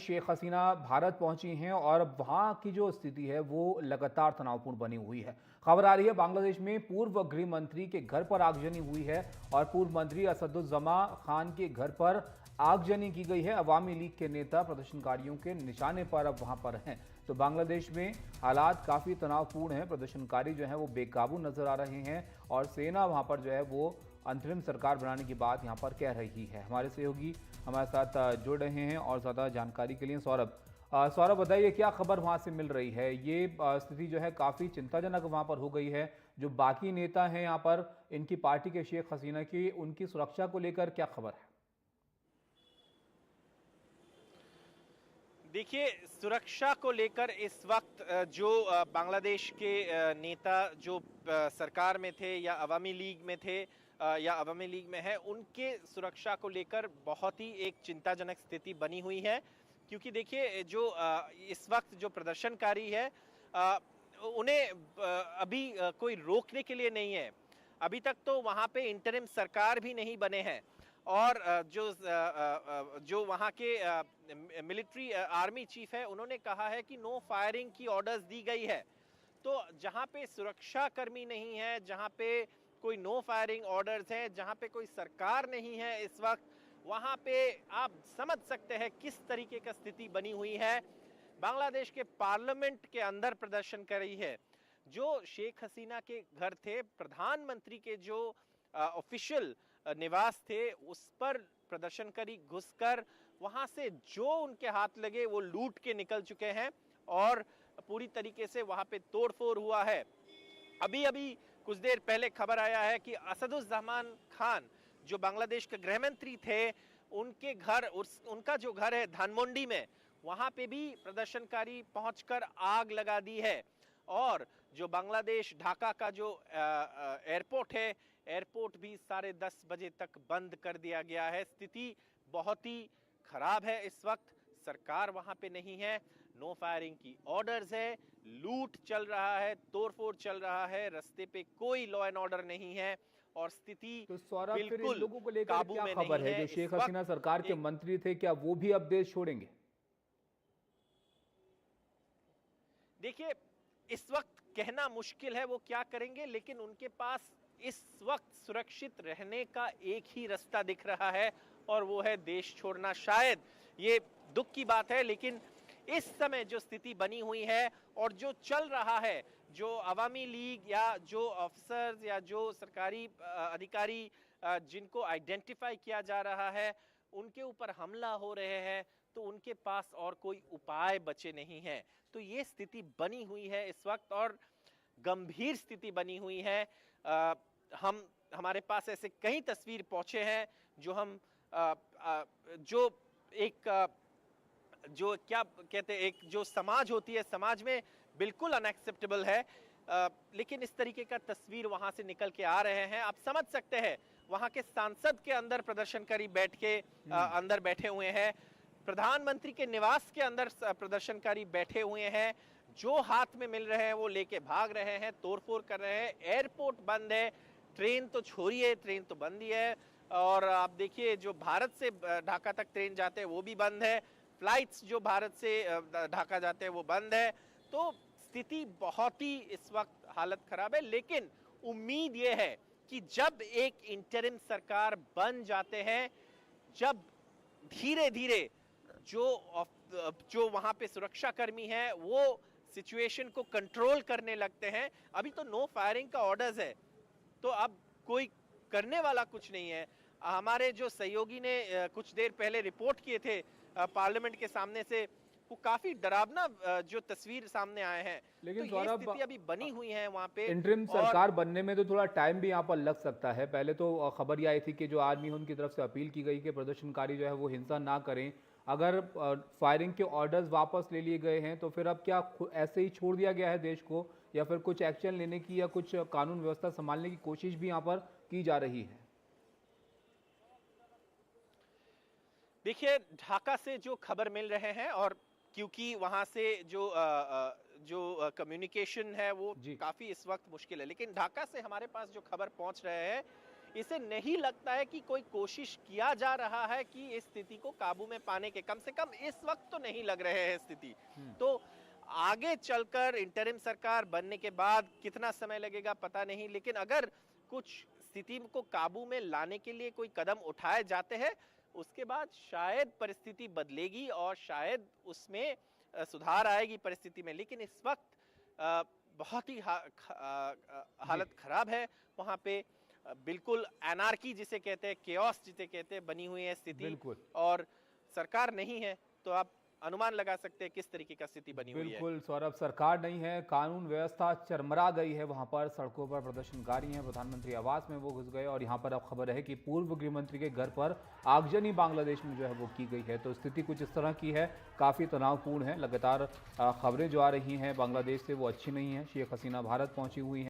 शेख हसीना भारत पहुंची हैं और वहां की जो स्थिति है वो लगातार तनावपूर्ण बनी हुई है। खबर आ रही है बांग्लादेश में पूर्व गृह मंत्री के घर पर आगजनी हुई है और पूर्व मंत्री असदुज्जमा खान के घर पर आगजनी की गई है। अवामी लीग के नेता प्रदर्शनकारियों के निशाने पर अब वहां पर हैं। तो बांग्लादेश में हालात काफी तनावपूर्ण हैं। प्रदर्शनकारी जो है वो बेकाबू नजर आ रहे हैं और सेना वहां पर जो है वो अंतरिम सरकार बनाने की बात यहां पर कह रही है। हमारे सहयोगी हमारे साथ जुड़ रहे हैं और ज़्यादा जानकारी के लिए सौरभ बताइए क्या खबर वहां से मिल रही है। ये स्थिति जो है काफ़ी चिंताजनक वहां पर हो गई है। जो बाकी नेता हैं यहाँ पर इनकी पार्टी के शेख हसीना की उनकी सुरक्षा को लेकर क्या खबर है? देखिए, सुरक्षा को लेकर इस वक्त जो बांग्लादेश के नेता जो सरकार में थे या अवामी लीग में थे या अवामी लीग में है, उनके सुरक्षा को लेकर बहुत ही एक चिंताजनक स्थिति बनी हुई है। क्योंकि देखिए, जो इस वक्त जो प्रदर्शनकारी है, अ, उन्हें अभी कोई रोकने के लिए नहीं है। अभी तक तो वहाँ पे इंटरिम सरकार भी नहीं बने हैं और जो वहाँ के मिलिट्री आर्मी चीफ है, उन्होंने कहा है कि नो फायरिंग की ऑर्डर्स दी गई है। तो जहाँ पे सुरक्षा कर्मी नहीं है, जहाँ पे कोई नो फायरिंग ऑर्डर्स हैं, जहाँ पे कोई सरकार नहीं है इस वक्त, वहाँ पे आप समझ सकते हैं किस तरीके का स्थिति बनी हुई है। बांग्लादेश के पार्लियामेंट के अंदर प्रदर्शन कर रही है। जो शेख हसीना के घर थे, प्रधानमंत्री के जो ऑफिशियल निवास थे, उस पर प्रदर्शनकारी घुसकर वहां से जो उनके हाथ लगे वो लूट के निकल चुके हैं और पूरी तरीके से वहां पे तोड़फोड़ हुआ है। अभी अभी कुछ देर पहले खबर आया है कि असदुज्जमान खान जो बांग्लादेश के गृह मंत्री थे, उनके घर उनका जो घर है धानमंडी में, वहां पे भी प्रदर्शनकारी पहुंचकर आग लगा दी है। और जो बांग्लादेश ढाका का जो एयरपोर्ट है, एयरपोर्ट भी 10:30 बजे तक बंद कर दिया गया है। स्थिति बहुत ही खराब है इस वक्त। सरकार वहां पे नहीं है, नो फायरिंग की ऑर्डर्स है, लूट चल रहा है, तोड़फोड़ चल रहा है, रास्ते पे कोई लॉ एंड ऑर्डर नहीं है और स्थिति तो सौरभ फिर इन बिल्कुल लोगों को लेकर काबू क्या में खबर नहीं है? है जो इस शेख वक्त। हसीना सरकार के एक मंत्री थे क्या वो भी अब देश छोड़ेंगे? देखिए, इस वक्त कहना मुश्किल है वो क्या करेंगे, लेकिन उनके पास इस वक्त सुरक्षित रहने का एक ही रास्ता दिख रहा है और वो है देश छोड़ना। शायद ये दुख की बात है, लेकिन इस समय जो स्थिति बनी हुई है और जो चल रहा है, जो अवामी लीग या जो ऑफिसर्स या जो सरकारी अधिकारी जिनको आइडेंटिफाई किया जा रहा है, उनके ऊपर हमला हो रहे हैं, तो उनके पास और कोई उपाय बचे नहीं हैं। तो ये स्थिति बनी हुई है इस वक्त और गंभीर स्थिति बनी हुई है। अ, हम हमारे पास ऐसे कई तस्वीर पहुंचे हैं जो हम जो एक जो क्या कहते हैं, एक जो समाज होती है, समाज में बिल्कुल अनएक्सेप्टेबल है। लेकिन इस तरीके का तस्वीर वहां से निकल के आ रहे हैं। आप समझ सकते हैं, वहां के सांसद के अंदर प्रदर्शनकारी बैठ के अंदर बैठे हुए हैं, प्रधानमंत्री के निवास के अंदर प्रदर्शनकारी बैठे हुए हैं, जो हाथ में मिल रहे हैं वो लेके भाग रहे हैं, तोड़फोड़ कर रहे हैं। एयरपोर्ट बंद है, ट्रेन तो छोड़िए, ट्रेन तो बंद ही है। और आप देखिए, जो भारत से ढाका तक ट्रेन जाते हैं वो भी बंद है, फ्लाइट्स जो भारत से ढाका जाते हैं वो बंद है। तो स्थिति बहुत ही इस वक्त हालत खराब है। लेकिन उम्मीद ये है कि जब एक इंटरिम सरकार बन जाते हैं, जब धीरे धीरे जो वहां पे सुरक्षा कर्मी हैं वो सिचुएशन को कंट्रोल करने लगते हैं। अभी तो नो फायरिंग का ऑर्डर्स है, तो अब कोई करने वाला कुछ नहीं है। हमारे जो सहयोगी ने कुछ देर पहले रिपोर्ट किए थे पार्लियामेंट के सामने से, वो काफी डरावना जो तस्वीर सामने आए हैं। तो लेकिन ये सौरभ, स्थिति अभी बनी हुई है वहां पे। इंटरिम और सरकार बनने में तो थोड़ा टाइम भी यहाँ पर लग सकता है। पहले तो खबर ये आई थी कि जो आर्मी है उनकी तरफ से अपील की गई कि प्रदर्शनकारी जो है वो हिंसा ना करें। अगर फायरिंग के ऑर्डर्स वापस ले लिए गए हैं तो फिर अब क्या ऐसे ही छोड़ दिया गया है देश को, या फिर कुछ एक्शन लेने की या कुछ कानून व्यवस्था संभालने की कोशिश भी यहाँ पर की जा रही है? देखिए, ढाका से जो खबर मिल रहे हैं, और क्योंकि वहां से जो कम्युनिकेशन है वो जी। काफी इस वक्त मुश्किल है, लेकिन ढाका से हमारे पास जो खबर पहुंच रहे हैं, इसे नहीं लगता है कि कोई कोशिश किया जा रहा है कि इस स्थिति को काबू में पाने के, कम से कम इस वक्त तो नहीं लग रहे हैं स्थिति। तो आगे चलकर इंटरिम सरकार बनने के बाद कितना समय लगेगा पता नहीं, लेकिन अगर कुछ स्थिति को काबू में लाने के लिए कोई कदम उठाए जाते हैं, उसके बाद शायद परिस्थिति बदलेगी और शायद उसमें सुधार आएगी परिस्थिति में। लेकिन इस वक्त बहुत ही हालत खराब है वहां पे। बिल्कुल एनार्की जिसे कहते हैं, केओस जिसे कहते हैं, बनी हुई है स्थिति, और सरकार नहीं है तो आप अनुमान लगा सकते हैं किस तरीके का स्थिति बनी हुई है। बिल्कुल सौरभ, सरकार नहीं है, कानून व्यवस्था चरमरा गई है। वहां पर सड़कों पर प्रदर्शनकारी हैं, प्रधानमंत्री आवास में वो घुस गए और यहां पर अब खबर है कि पूर्व गृह मंत्री के घर पर आगजनी बांग्लादेश में जो है वो की गई है। तो स्थिति कुछ इस तरह की है, काफी तनावपूर्ण है। लगातार खबरें जो आ रही हैं बांग्लादेश से वो अच्छी नहीं है। शेख हसीना भारत पहुंची हुई है।